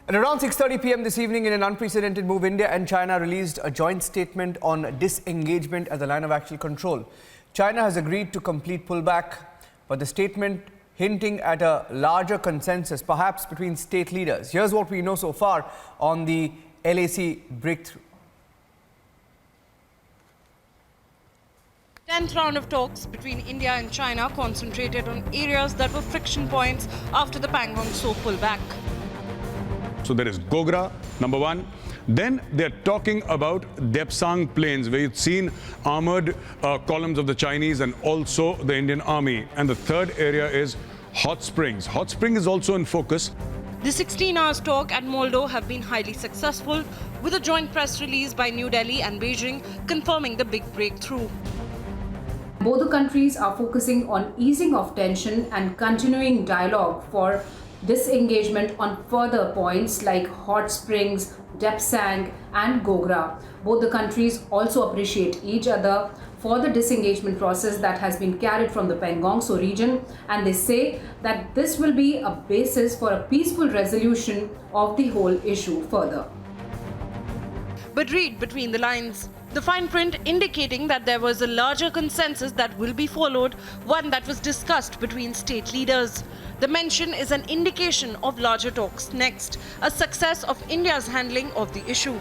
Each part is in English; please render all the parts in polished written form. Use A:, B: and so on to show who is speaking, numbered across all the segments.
A: At around 6:30 p.m. this evening, in an unprecedented move, India and China released a joint statement on disengagement as a line of actual control. China has agreed to complete pullback, but the statement hinting at a larger consensus, perhaps between state leaders. Here's what we know so far on the LAC breakthrough.
B: 10th round of talks between India and China concentrated on areas that were friction points after the Pangong Tso pullback.
C: So there is Gogra, number one. Then they're talking about Depsang Plains, where you've seen armored columns of the Chinese and also the Indian Army. And the third area is Hot Springs. Hot Spring is also in focus.
B: The 16 hours talk at Moldo have been highly successful, with a joint press release by New Delhi and Beijing confirming the big breakthrough.
D: Both the countries are focusing on easing of tension and continuing dialogue for disengagement on further points like Hot Springs, Depsang and Gogra. Both the countries also appreciate each other for the disengagement process that has been carried from the Pangong Tso region, and they say that this will be a basis for a peaceful resolution of the whole issue further.
B: But read between the lines. The fine print indicating that there was a larger consensus that will be followed, one that was discussed between state leaders. The mention is an indication of larger talks next, a success of India's handling of the issue.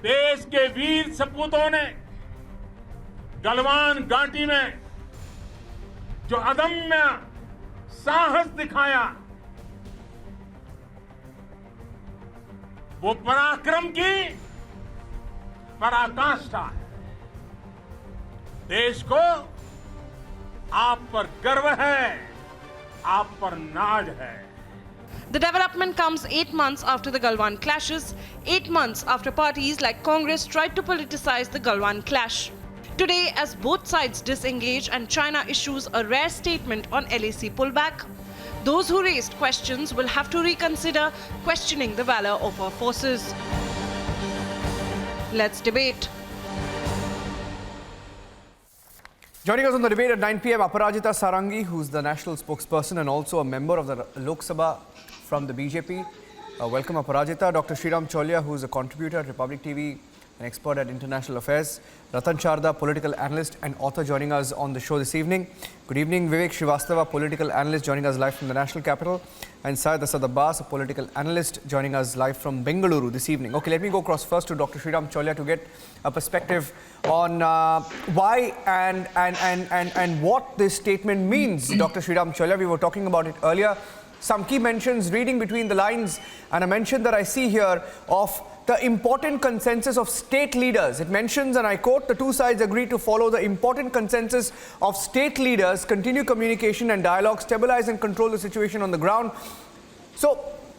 E: देश के वीर सपूतों ने गलवान घाटी में जो अदम्य साहस दिखाया, वो पराक्रम की पराकाष्ठा है। देश को आप पर गर्व है, आप पर नाज है।
B: The development comes 8 months after the Galwan clashes, 8 months after parties like Congress tried to politicize the Galwan clash. Today, as both sides disengage and China issues a rare statement on LAC pullback, those who raised questions will have to reconsider questioning the valor of our forces. Let's debate.
A: Joining us on the debate at 9 p.m, Aparajita Sarangi, who's the national spokesperson and also a member of the Lok Sabha from the BJP. Welcome, Aparajita. Dr. Sriram Cholia, who's a contributor at Republic TV, an expert at international affairs. Ratan Sharda, political analyst and author, joining us on the show this evening. Good evening. Vivek Srivastava, political analyst, joining us live from the national capital. And Syed Asad Abbas, a political analyst, joining us live from Bengaluru this evening. Okay, let me go across first to Dr. Sriram Cholia to get a perspective on why and what this statement means. Dr. Sriram Cholia, we were talking about it earlier. Some key mentions, reading between the lines, and a mention that I see here of the important consensus of state leaders. It mentions, and I quote, the two sides agree to follow the important consensus of state leaders, continue communication and dialogue, stabilize and control the situation on the ground. So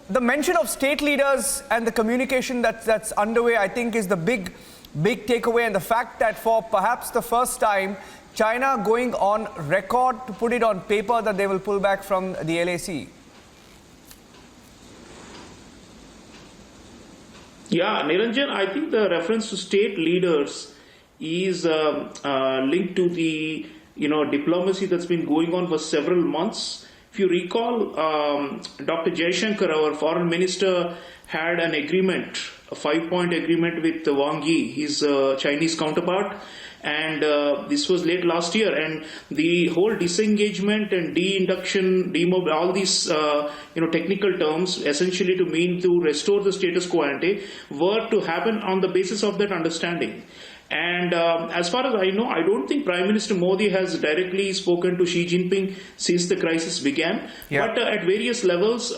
A: the mention of state leaders and the communication that's underway, I think, is the big takeaway, and the fact that for perhaps the first time, China going on record to put it on paper that they will pull back from the LAC.
F: Yeah, Niranjan, I think the reference to state leaders is linked to the diplomacy that's been going on for several months. If you recall, Dr. Jaishankar, our foreign minister, had an agreement, a 5-point agreement with Wang Yi, his Chinese counterpart, and this was late last year, and the whole disengagement and de-induction, all these technical terms, essentially to mean to restore the status quo ante, were to happen on the basis of that understanding. And as far as I know, I don't think Prime Minister Modi has directly spoken to Xi Jinping since the crisis began. Yeah. But at various levels,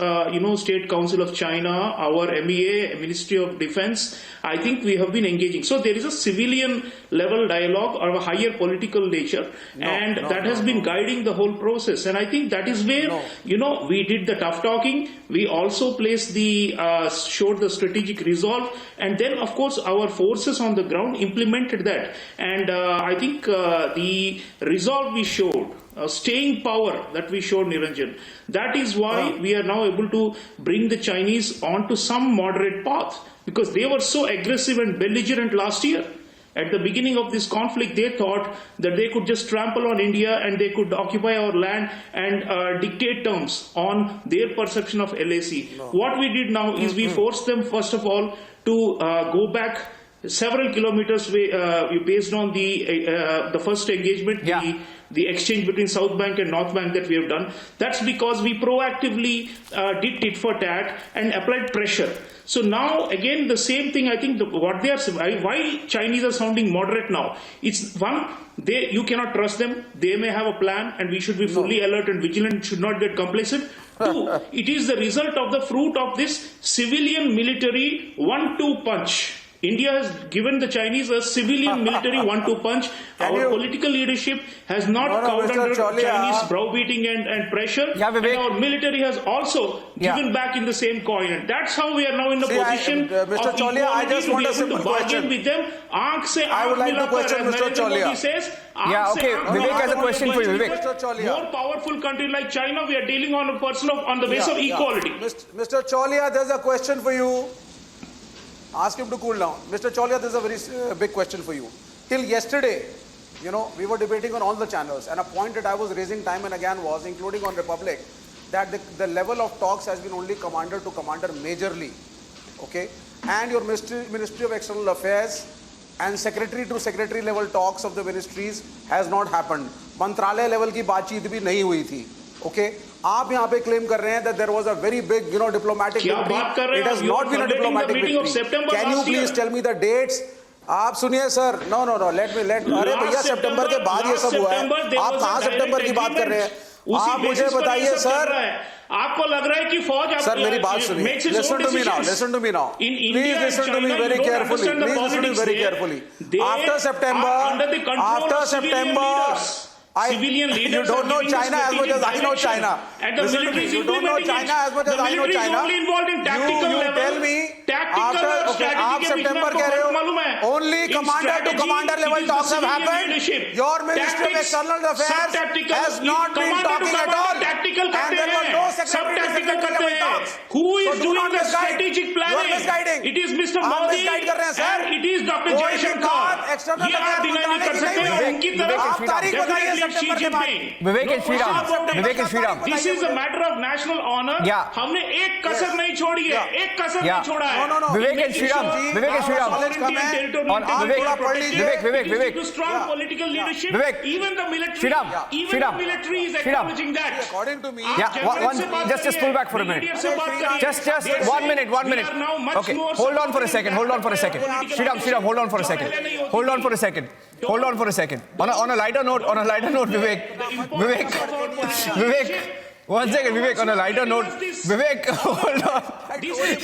F: State Council of China, our MEA, Ministry of Defense, I think we have been engaging. So there is a civilian level dialogue of a higher political nature, that has been guiding the whole process. And I think that is where, we did the tough talking. We also placed showed the strategic resolve. And then, of course, our forces on the ground implemented that. And I think the resolve we showed, staying power that we showed, Niranjan, that is why we are now able to bring the Chinese onto some moderate path, because they were so aggressive and belligerent last year. At the beginning of this conflict, they thought that they could just trample on India and they could occupy our land and dictate terms on their perception of LAC. No. What we did now is we forced them, first of all, to go back several kilometers based on the first engagement, the exchange between South Bank and North Bank that we have done. That's because we proactively did tit for tat and applied pressure. So now again the same thing. I think what they are, why Chinese are sounding moderate now, it's one, you cannot trust them. They may have a plan and we should be fully alert and vigilant, should not get complacent. Two, it is the result of the fruit of this civilian military 1-2 punch. India has given the Chinese a civilian military 1-2 punch. Our political leadership has not cowed under Chinese browbeating and pressure. And our military has also given back in the same coin. And that's how we are now in the position of equality to be able to bargain with them.
G: I would like to question Mr. Cholia.
A: Vivek has a question for you. Vivek.
F: More powerful country like China, we are dealing on the basis of equality.
G: Mr. Cholia, there's a question for you. Ask him to cool down. Mr. Cholia, there's a very big question for you. Till yesterday, we were debating on all the channels, and a point that I was raising time and again was, including on Republic, that the level of talks has been only commander to commander majorly. Okay? And your Ministry of External Affairs and secretary to secretary level talks of the ministries has not happened. Mantralaya level की बातचीत भी नहीं हुई थी. Okay? आप यहाँ पे claim कर रहे हैं that there was a very big, diplomatic victory. It has not been a diplomatic victory. Can you please tell me the dates? आप सुनिए सर, no, अरे भैया सितंबर के बाद ये सब हुआ है. आप कहाँ सितंबर की बात कर रहे हैं? आप मुझे बताइए सर.
F: आपको लग रहा है कि फौज
G: सर मेरी बात सुनिए. Listen to me now. Please listen to me very carefully. After September.
F: Civilian leaders
G: you don't know China as much as I know China.
F: And the military is
G: you don't know China as much as I know China.
F: Only involved in tactical
G: you
F: level.
G: Tell me,
F: After
G: September only commander to commander level talks have happened. Your Ministry of External Affairs has not been talking at all. And there were no secretary to secretary level talks.
F: Who is doing the strategic planning?
G: You are misguiding.
F: It is Mr. Modi and it is Dr. Jaishankar.
G: External
F: Affairs deny कर सकते हैं उनकी तरफ
A: Vivek and Sriram.
F: This is a matter of national honor. हमने एक कसर नहीं छोड़ी है. एक कसर नहीं छोड़ा है.
G: No.
A: Vivek and Sriram. Vivek.
F: Strong political leadership. Even the military. Even the military is acknowledging that.
G: According to me.
A: Just pull back for a minute. Just 1 minute. Okay. Hold on for a second. Sriram, hold on for a second. On a lighter note, Vivek. 1 second, Vivek, on a lighter note. Vivek, hold on.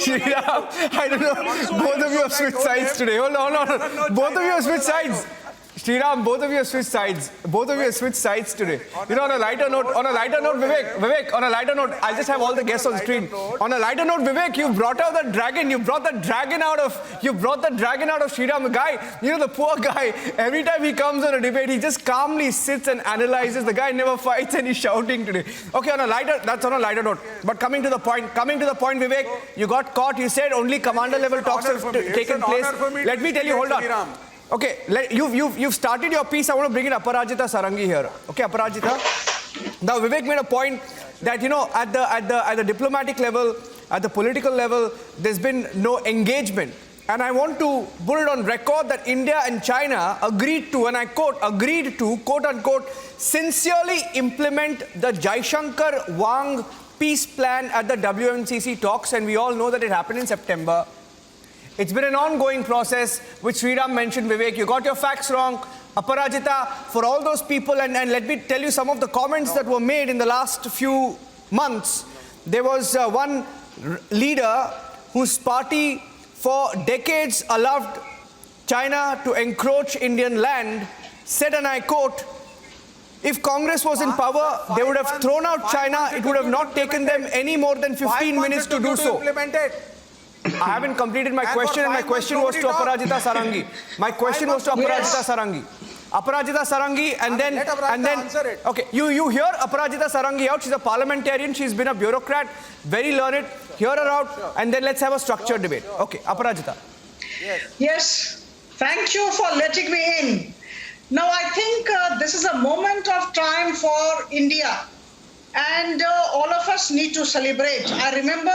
A: Sriram, I don't know. Both of you have switched sides today. Hold on. Both of you have switched sides. Sriram, both of you have switched sides today. On a lighter note, Vivek, on a lighter note, I just have all the guests on screen. On a lighter note, Vivek, you brought out the dragon. You brought the dragon out of Sriram. The guy, the poor guy, every time he comes on a debate, he just calmly sits and analyzes. The guy never fights and he's shouting today. Okay, that's on a lighter note. But coming to the point, Vivek, you got caught. You said only commander level talks have taken place. Let me tell you, hold on. Okay, you've started your piece. I want to bring in Aparajita Sarangi here. Okay, Aparajita. Now, Vivek made a point that, at the diplomatic level, at the political level, there's been no engagement. And I want to put it on record that India and China agreed to, and I quote, quote unquote, sincerely implement the Jaishankar-Wang peace plan at the WMCC talks. And we all know that it happened in September. It's been an ongoing process, which Sriram mentioned, Vivek. You got your facts wrong. Aparajita, for all those people, and let me tell you some of the comments that were made in the last few months. There was one leader whose party for decades allowed China to encroach Indian land, said, and I quote, if Congress was in power, they would have thrown out China. It would have not taken them any more than 15 minutes to do so. I haven't completed my question, and my question was to Aparajita Sarangi. Aparajita Sarangi, and then, okay, you hear Aparajita Sarangi out. She's a parliamentarian. She's been a bureaucrat, very learned. Hear her out, and then let's have a structured debate. Okay, Aparajita.
H: Yes. Thank you for letting me in. Now, I think this is a moment of time for India, and all of us need to celebrate. I remember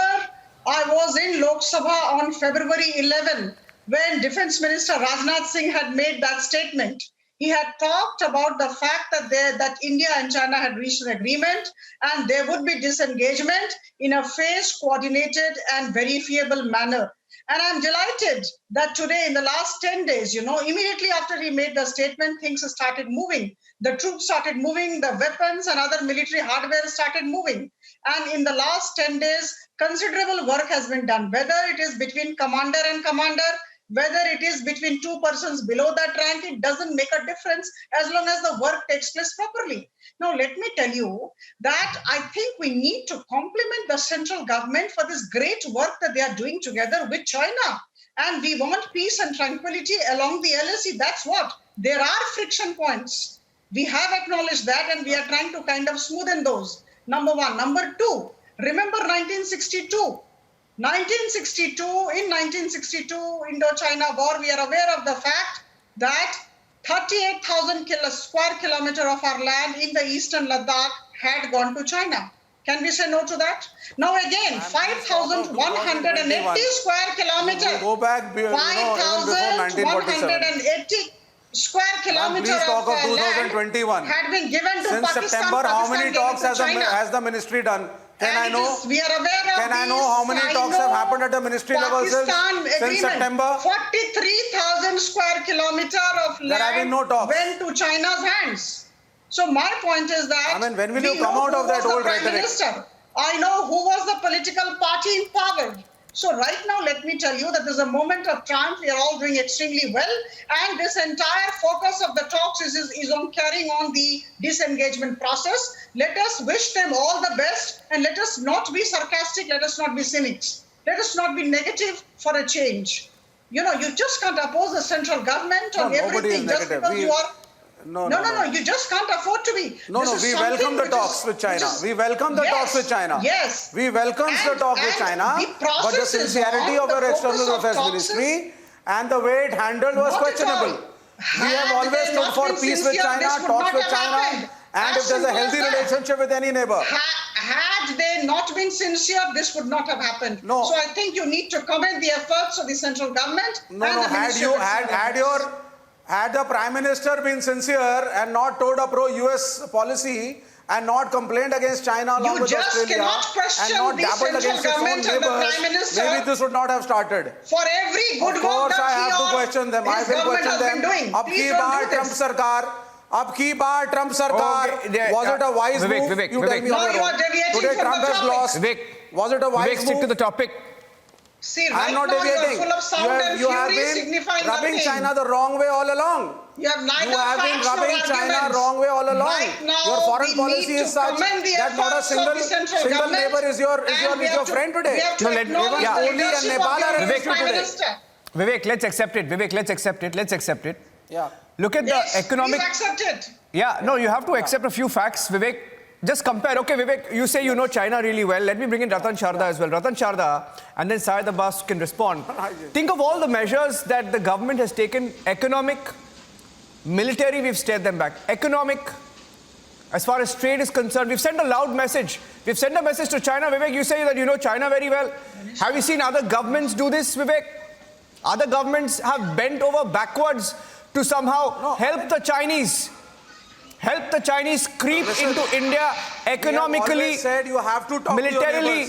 H: I was in Lok Sabha on February 11 when Defense Minister Rajnath Singh had made that statement. He had talked about the fact that India and China had reached an agreement and there would be disengagement in a phased, coordinated, and verifiable manner. And I'm delighted that today, in the last 10 days, immediately after he made the statement, things started moving. The troops started moving, the weapons and other military hardware started moving. And in the last 10 days, considerable work has been done, whether it is between commander and commander, whether it is between two persons below that rank, it doesn't make a difference as long as the work takes place properly. Now, let me tell you that I think we need to compliment the central government for this great work that they are doing together with China. And we want peace and tranquility along the LAC. That's what. There are friction points. We have acknowledged that and we are trying to kind of smoothen those. Number one. Number two, remember 1962. In 1962 Indo-China war, we are aware of the fact that 38,000 square kilometer of our land in the eastern Ladakh had gone to China. Can we say no to that? Now again, 5,180 square kilometer.
G: Go back,
H: 5,180 square kilometer of land
G: 2021
H: had been given to
G: Since
H: Pakistan.
G: September, how many talks has
H: the
G: ministry done? Can
H: and
G: I know?
H: we are aware of
G: Can I know how many talks have happened at the ministry level since September?
H: 43,000 square kilometer of
G: There have been
H: land
G: no talks.
H: went to China's hands. So my point is that
G: I mean, when will
H: we
G: you come
H: know
G: out of
H: who
G: that
H: was
G: old
H: the Prime
G: rhetoric?
H: Minister. I know who was the political party in power. So right now, let me tell you that there's a moment of triumph. We are all doing extremely well. And this entire focus of the talks is on carrying on the disengagement process. Let us wish them all the best and let us not be sarcastic. Let us not be cynics. Let us not be negative for a change. You just can't oppose the central government on everything just because you are... No, you just can't afford to be.
G: We welcome the talks with China. We welcome the talks with China.
H: Yes.
G: We welcome the talk with China. But the sincerity of our external affairs ministry and the way it handled was questionable. We have always stood for peace with China, talks with China, and if there's a healthy relationship with any neighbor.
H: Had they not been sincere, this would not have happened.
G: No.
H: So I think you need to commend the efforts of the central government.
G: Had the Prime Minister been sincere and not told a pro-US policy and not complained against China along with Australia and not dabbled against its own neighbors, maybe this would not have started.
H: For every good
G: Of course, I have to question them. I will question them. Ab ki baar Trump Sarkar, was it a wise move? You tell me on your own. Today Trump has lost. Was it a wise move?
A: Stick to the topic.
H: See,
G: I'm not deviating.
H: Full of sound and
G: You have
H: fury,
G: been rubbing China the wrong way all along.
H: You have
G: been rubbing China wrong way all along.
H: Right now,
G: your foreign policy is such that not a single neighbor is your friend today.
A: Only and
G: Nepal are against you today.
A: Vivek, let's accept it.
G: Yeah.
A: Look at the economic...
H: Please accept it.
A: Yeah, no, you have to accept a few facts, Vivek. Just compare. Okay, Vivek, you say you know China really well. Let me bring in Ratan Sharda as well. Ratan Sharda and then Syed Abbas can respond. Think of all the measures that the government has taken. Economic, military, we've steered them back. Economic, as far as trade is concerned, we've sent a loud message. We've sent a message to China. Vivek, you say that you know China very well. Have you seen other governments do this, Vivek? Other governments have bent over backwards to somehow help the Chinese. Help the Chinese creep into India economically,
G: said you have to talk
A: militarily.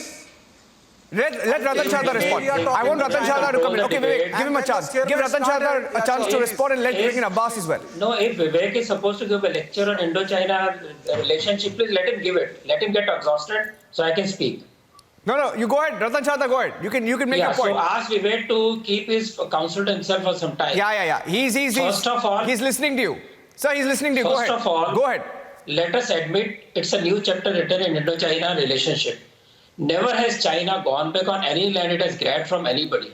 A: Let Ratan Sharda respond. I want Ratan Sharda to come in. Okay, Vivek, give him a chance. Give Ratan Sharda a chance to respond and let's bring in Abbas as well.
I: No, if Vivek is supposed to give a lecture on Indo-China relationship, please let him give it. Let him get exhausted so I can speak.
A: No, you go ahead. Ratan Sharda, go ahead. You can make your point.
I: So ask Vivek to keep his counsel to himself for some time.
A: Yeah. He's
I: First of all,
A: he's listening to you. Sir, he's listening to you. Go ahead.
I: First of all,
A: go ahead.
I: Let us admit it's a new chapter written in Indo-China relationship. Never has China gone back on any land it has grabbed from anybody.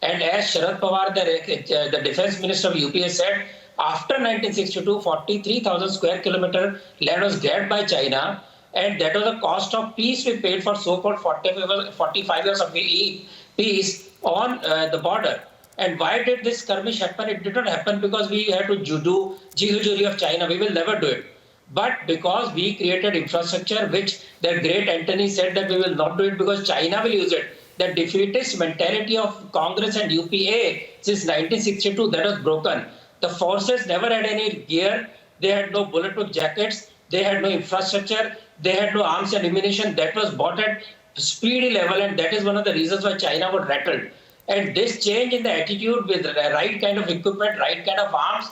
I: And as Sharad Pawar, the defense minister of UP has said, after 1962, 43,000 square kilometer land was grabbed by China, and that was the cost of peace we paid for so-called 45 years of peace on the border. And why did this skirmish happen? It did not happen because we had to do jigujuri of China. We will never do it. But because we created infrastructure, which the great Antony said that we will not do it because China will use it. The defeatist mentality of Congress and UPA since 1962, that was broken. The forces never had any gear. They had no bulletproof jackets. They had no infrastructure. They had no arms and ammunition. That was bought at speedy level, and that is one of the reasons why China was rattled. And this change in the attitude with the right kind of equipment, right kind of arms,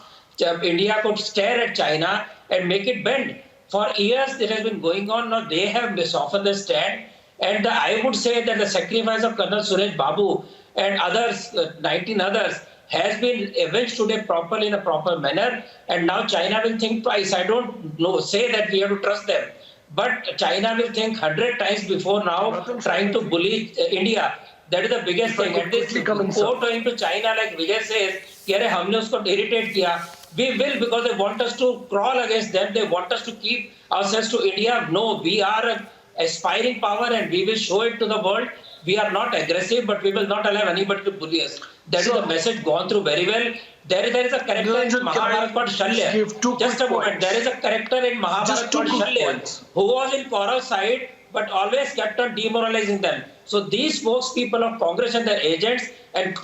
I: India could stare at China and make it bend. For years it has been going on. Now they have softened the stand. And I would say that the sacrifice of Colonel Suresh Babu and others, 19 others, has been avenged today properly in a proper manner. And now China will think twice. I don't say that we have to trust them. But China will think 100 times before now trying to bully India. That is the biggest thing. And this quote going to China, like Vijay says, कि अरे हमने उसको irritate किया. We will, because they want us to crawl against them. They want us to keep ourselves to India. No, we are an aspiring power and we will show it to the world. We are not aggressive, but we will not allow anybody to bully us. That is the message gone through very well. There is a character in Mahabharata called Shalya. Just a moment. There is a character in Mahabharata called Shalya who was in Kaurav's side but always kept on demoralizing them. So these spokespeople of Congress and their agents and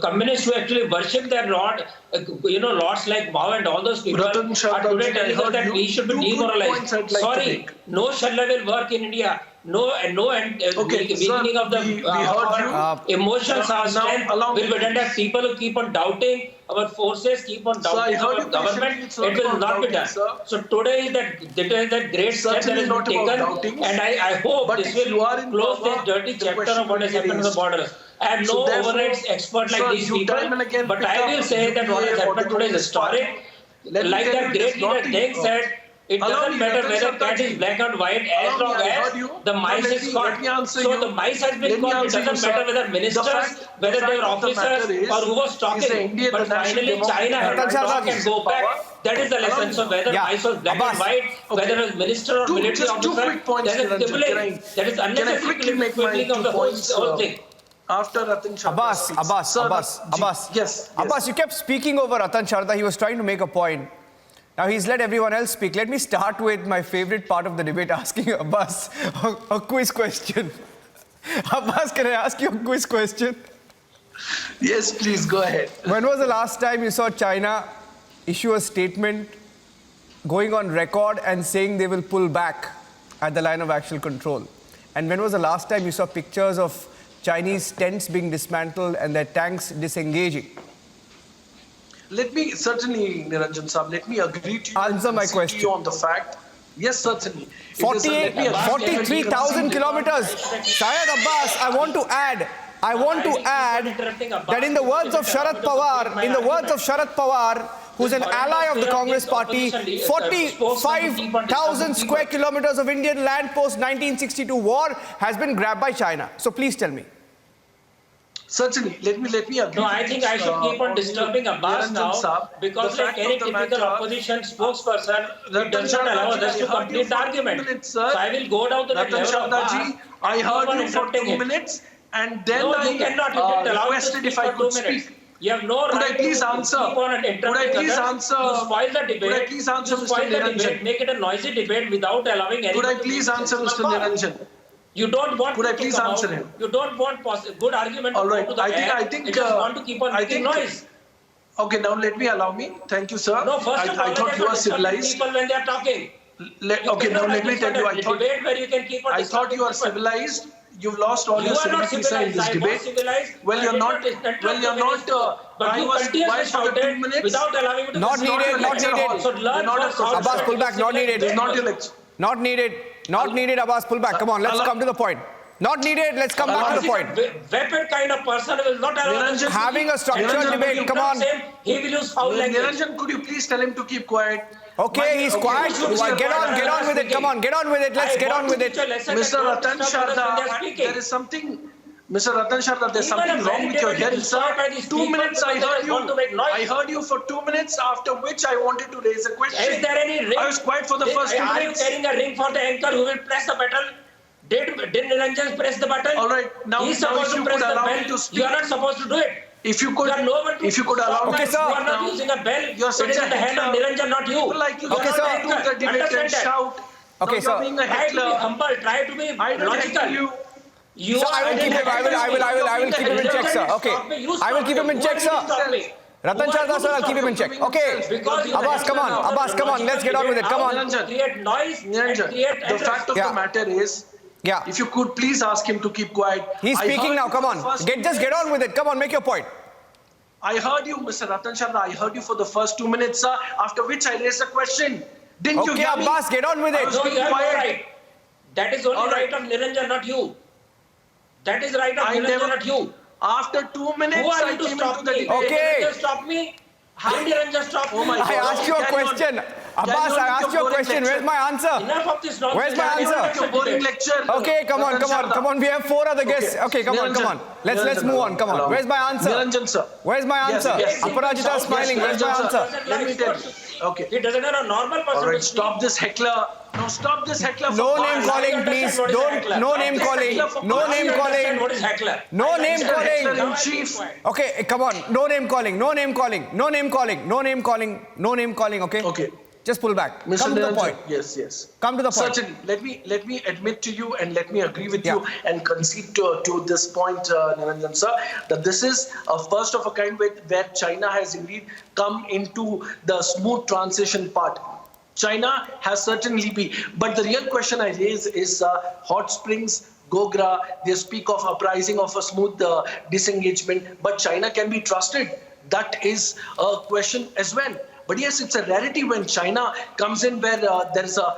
I: communists who actually worship their lord, lords like Mao and all those people are today telling us that we should be demoralized. Sorry, no Shalya will work in India. Beginning of the emotions, our strength will be done that people who keep on doubting our forces, keep on doubting our government, it will not be done. So today is that great step that has been taken, and I hope this will close this dirty chapter of what has happened to the borders. I am no overnight expert like these people, but I will say that what has happened today is historic. Like that great leader Deng said, it doesn't matter whether cat is black or white as long as the mice is caught. So the mice has been caught. It doesn't matter whether ministers, whether they were officers or who was talking. But finally China had to talk and go back. That is the lesson. So whether mice was black and white, whether it was minister or military officer, that is quibbling. That is unnecessary quibbling of the whole thing.
J: After Ratan Sharda.
A: Abbas.
J: Yes.
A: Abbas, you kept speaking over Ratan Sharda. He was trying to make a point. Now he's let everyone else speak. Let me start with my favorite part of the debate, asking Abbas a quiz question. Abbas, can I ask you a quiz question?
J: Yes, please, go ahead.
A: When was the last time you saw China issue a statement going on record and saying they will pull back at the line of actual control? And when was the last time you saw pictures of Chinese tents being dismantled and their tanks disengaging?
J: Let me, certainly, Niranjan Saab, let me agree to you.
A: Answer my question.
J: You on the fact. Yes, certainly.
A: 43,000 kilometers. Shayad Abbas, I want to add that in the words of Sharad Pawar, who's an ally of the Congress party, 45,000 square kilometers of Indian land post 1962 war has been grabbed by China. So please tell me.
J: Certainly, let me agree.
I: No, I think I should keep on disturbing Abbas now, because like any typical opposition spokesperson, it does not allow us to complete the argument. So I will go down to the level of Abbas.
J: I heard you for 2 minutes, and then
I: you cannot
J: requested if I could speak.
I: You have no right to keep on interrupting others. You spoil the debate.
J: Could I please answer, Mr. Niranjan?
I: Make it a noisy debate without allowing anyone.
J: Could I please answer, Mr. Niranjan?
I: You don't want.
J: Could I please answer him?
I: You don't want good argument.
J: All right.
I: To the
J: I think.
I: You just want to keep on making noise.
J: Okay, now allow me. Thank you, sir.
I: No, first of all,
J: I thought you were civilized.
I: People when they are talking.
J: Okay, now let me tell you. I thought you are civilized. You've lost all your civility, sir, in this debate. Well, you're not.
I: But you continuously shouted without allowing me to.
A: Not needed.
I: So learn
A: Abbas, pull back. Not needed. Not needed, Abbas, pull back. Come on, let's come to the point. Not needed, let's come back to the point.
I: Vapid kind of person will not allow
A: having a structured debate, come on.
I: He will use foul language.
J: Niranjan, could you please tell him to keep quiet?
A: Okay, he's quiet. Get on with it. Come on, get on with it. Let's get on with it.
J: Mr. Ratan Sharda, there is something. Mr. Ratan Sharda, there's something wrong with your hearing, sir. 2 minutes I heard you. I heard you for 2 minutes, after which I wanted to raise a question.
I: Is there any ring?
J: I was quiet for the first 2 minutes.
I: Are you carrying a ring for the anchor who will press the button? Did Niranjan press the button?
J: All right, now
I: he's supposed to press the button. You are not supposed to do it.
J: If you could,
I: You are no one to
J: if you could allow
I: stop
A: Okay,
I: us.
A: sir.
I: You are not using a bell.
J: You're
I: It
J: such
I: is
J: a
I: in the hand of
J: heckler.
I: Niranjan, not you.
J: People like you
A: Okay,
J: cannot
A: sir.
J: do the debate
I: Understand
J: and
I: that.
J: shout.
A: Okay,
J: Now
A: sir.
J: you're being a
I: Try to be
J: heckler.
I: humble. Try to be
J: I don't
I: logical.
J: heckle you.
I: You
A: Sir,
I: are
A: I will keep him. I will keep him in check, sir. Okay. I will keep him in check, sir. Ratan Sharda, sir, I'll keep him in check. Okay.
I: Because you
A: Abbas, come on. Abbas, come on. Let's get on with it. Come on.
J: Niranjan.
I: Create noise and
J: Niranjan,
I: create
J: the fact of
A: Yeah.
J: the matter is,
A: Yeah.
J: if you could please ask him to keep quiet.
A: He's
J: I
A: speaking
J: heard
A: now.
J: you
A: Come
J: for the
A: on.
J: first
A: Just get on with it. Come on, make your point.
J: I heard you, Mr. Ratan Sharda. I heard you for the first 2 minutes, sir. After which I raised a question. Didn't you
A: Okay,
J: hear me?
A: Abbas, get on with
J: I
A: it.
J: was
I: No,
J: being
I: you have no
J: quiet.
I: right. That is only
J: All right.
I: right of Niranjan, not you. That is right of
J: I
I: Niranjan,
J: never-
I: not you.
J: After 2 minutes,
I: Who are
J: I
I: you to
J: came
I: stop
J: into the
I: me?
J: debate.
A: Okay.
I: Did Niranjan stop me? How did Niranjan stop me?
J: Oh my
A: I
J: God.
A: asked you a
J: Carry on.
A: question. Abbas,
J: Carry on
A: I
J: with
A: asked you a
J: boring
A: question.
J: lecture.
A: Where's my answer?
I: Enough of this nonsense.
A: Where's my
J: Carry on
A: answer?
J: with your boring lecture.
A: Okay, come on,
J: Ratan
A: come on,
J: Sharda.
A: come on. We have 4 other guests. Okay, come on, come on. Let's move on. Come on. Where's my answer?
J: Niranjan, sir.
A: Where's my
J: Yes,
A: answer?
J: yes.
A: Aparajita is smiling. Where's my
J: Niranjan, sir.
A: answer?
J: Let me tell you. Okay.
I: He doesn't have a normal person.
J: All
I: to
J: right,
I: speak.
J: stop this heckler. No, stop this heckler. for
A: No
J: God.
A: name calling, please. Don't. No name calling. No name calling.
I: What is heckler?
A: No name
J: Heckler
A: calling.
J: in chief.
A: Okay, come on. No name calling. No name calling. No name calling. No name calling. No name calling. Okay.
J: Okay.
A: Just pull back.
J: Mr.
A: Come to the
J: Niranjan,
A: point.
J: yes, yes.
A: Come to the point.
J: Certainly. Let me admit to you and let me agree with
A: Yeah.
J: you and concede to this point, Niranjan sir, that this is a first of a kind where China has indeed come into the smooth transition part. China has certainly been, but the real question I raise is hot springs, Gogra, they speak of uprising of a smooth disengagement, but China can be trusted. That is a question as well. But yes, it's a rarity when China comes in where there is a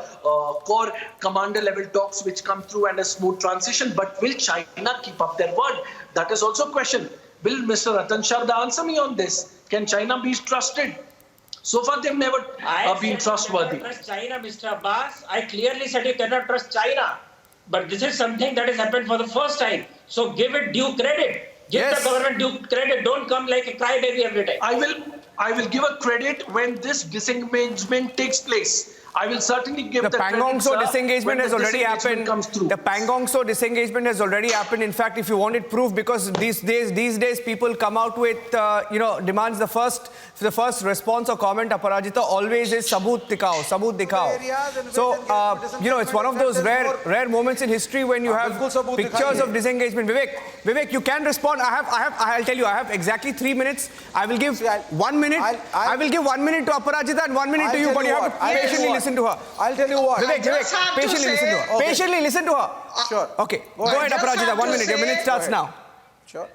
J: core commander level talks which come through and a smooth transition. But will China keep up their word? That is also a question. Will Mr. Ratan Sharda answer me on this? Can China be trusted? So far, they've never been trustworthy.
I: You cannot trust China, Mr. Abbas. I clearly said you cannot trust China. But this is something that has happened for the first time. So give it due credit. Give
A: Yes.
I: the government due credit. Don't come like a crybaby every time.
J: I will give a credit when this disengagement takes place. I will certainly give
A: The
J: the credit,
A: Pangong
J: sir,
A: So disengagement
J: when
A: has
J: the
A: already
J: disengagement
A: happened.
J: comes through.
A: The Pangong So disengagement has already happened. In fact, if you wanted proof, because these days people come out with demands. The first response or comment, Aparajita, always is sabut dikhao, sabut dikhao. So it's one of those rare moments in history when you have pictures of disengagement. Vivek, you can respond. I'll tell you, I have exactly 3 minutes. I will give 1 minute. I will give 1 minute to Aparajita and 1 minute to you, but you have to patiently listen to her.
G: I'll tell you what.
A: Vivek, patiently listen to her.
G: Okay.
A: Patiently listen to her.
G: Sure.
A: Okay, go ahead,
H: just
A: Aparajita.
H: have
A: 1
H: to
A: minute. Your
H: say-
A: minute starts now.
G: Sure.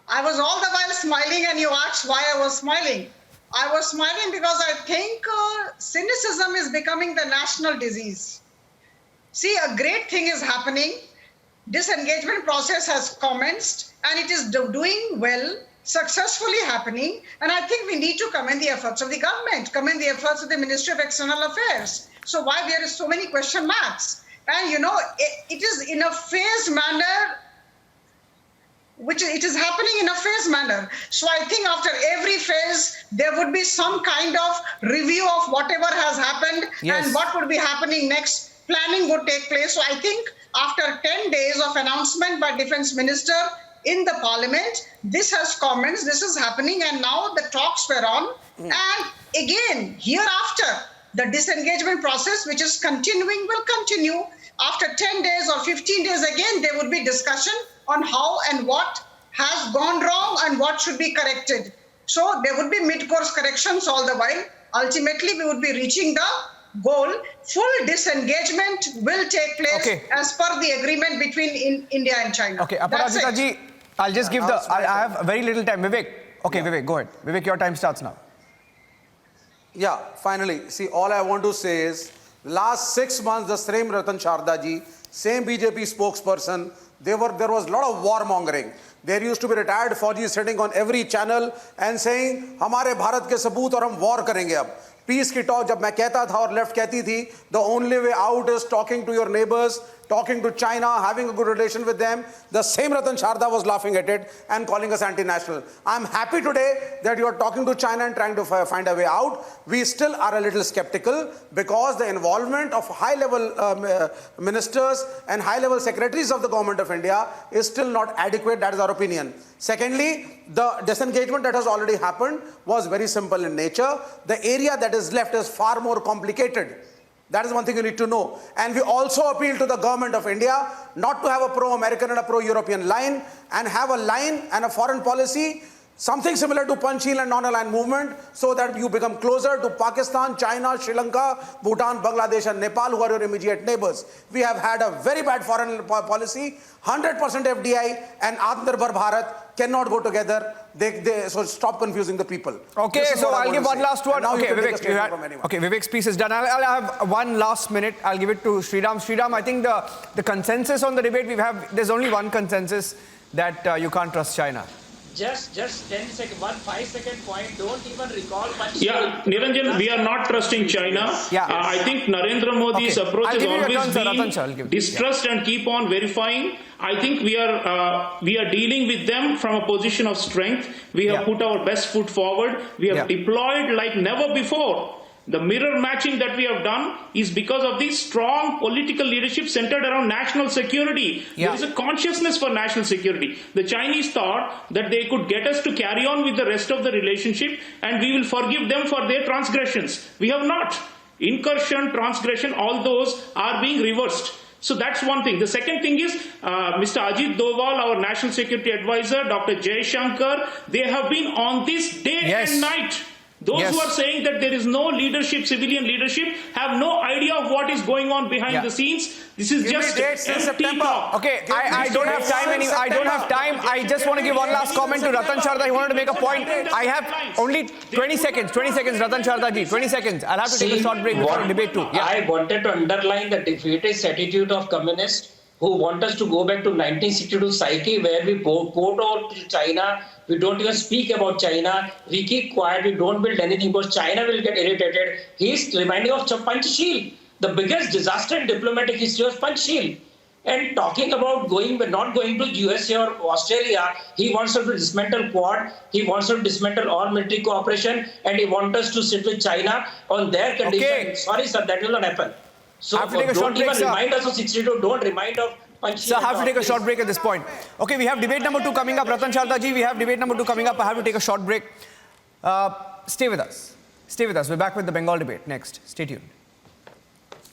H: I was all the while smiling, and you asked why I was smiling. I was smiling because I think cynicism is becoming the national disease. See, a great thing is happening. Disengagement process has commenced, and it is doing well, successfully happening. And I think we need to commend the efforts of the government, commend the efforts of the Ministry of External Affairs. So why there is so many question marks? And it is in a phased manner, it is happening in a phased manner. So I think after every phase, there would be some kind of review of whatever has happened and what would be happening next. Planning would take place. So I think after 10 days of announcement by Defense Minister in the Parliament, this has commenced, this is happening, and now the talks were on. And again, hereafter, the disengagement process, which is continuing, will continue. After 10 days or 15 days, again, there would be discussion on how and what has gone wrong and what should be corrected. So there would be mid-course corrections all the while. Ultimately, we would be reaching the goal. Full disengagement will take place as per the agreement between India and China.
A: Okay, Aparajita ji, I'll just give I have very little time. Vivek. Okay, Vivek, go ahead. Vivek, your time starts now.
G: Yeah, finally. See, all I want to say is, last 6 months, the same Ratan Sharda ji, same BJP spokesperson, there was a lot of warmongering. There used to be retired Fauji sitting on every channel and saying, हमारे भारत के सबूत और हम war करेंगे अब. Peace की talk जब मैं कहता था और left कहती थी, the only way out is talking to your neighbors, talking to China, having a good relation with them. The same Ratan Sharda was laughing at it and calling us anti-national. I'm happy today that you are talking to China and trying to find a way out. We still are a little skeptical because the involvement of high-level ministers and high-level secretaries of the government of India is still not adequate. That is our opinion. Secondly, the disengagement that has already happened was very simple in nature. The area that is left is far more complicated. That is one thing you need to know. And we also appeal to the government of India not to have a pro-American and a pro-European line, and have a line and a foreign policy something similar to Panchsheel and non-aligned movement, so that you become closer to Pakistan, China, Sri Lanka, Bhutan, Bangladesh and Nepal, who are your immediate neighbors. We have had a very bad foreign policy. 100% FDI and Atmanirbhar Bharat cannot go together. So stop confusing the people.
A: Okay, so I'll give one last word. Okay, Vivek, Vivek's piece is done. I'll have one last minute. I'll give it to Sriram. Sriram, I think the consensus on the debate there's only one consensus, that you can't trust China.
I: Just 10 seconds, 5-second point, don't even recall much.
F: Yeah, Niranjan, we are not trusting China.
A: Yeah.
F: I think Narendra Modi's approach has always been distrust and keep on verifying. I think we are dealing with them from a position of strength. We have put our best foot forward. We have deployed like never before. The mirror matching that we have done is because of the strong political leadership centered around national security. There is a consciousness for national security. The Chinese thought that they could get us to carry on with the rest of the relationship and we will forgive them for their transgressions. We have not. Incursion, transgression, all those are being reversed. So that's one thing. The second thing is Mr. Ajit Doval, our National Security Advisor, Dr. Jay Shankar, they have been on this day and night. Those who are saying that there is no leadership, civilian leadership, have no idea of what is going on behind the scenes. This is just empty talk.
A: Okay, I don't have time anymore. I don't have time. I just want to give one last comment to Ratan Sharda. He wanted to make a point. I have only 20 seconds. 20 seconds, Ratan Sharda ji. 20 sequends. I'll have to take a short break before debate too.
I: I wanted to underline the defeatist attitude of communists who want us to go back to 1962 psyche, where we go to China, we don't even speak about China, we keep quiet, we don't build anything because China will get irritated. He's reminding of Panchsheel. The biggest disaster in diplomatic history was Panchsheel. And talking about not going to USA or Australia, he wants us to dismantle Quad, he wants us to dismantle all military cooperation, and he wants us to sit with China on their condition.
A: Okay.
I: Sorry sir, that will not happen. So don't even remind us of 62, don't remind of Panchsheel.
A: So I have to take a short break at this point. Okay, we have debate number 2 coming up. Ratan Sharda ji, we have debate number 2 coming up. I have to take a short break. Stay with us. Stay with us. We're back with the Bengal debate next. Stay tuned.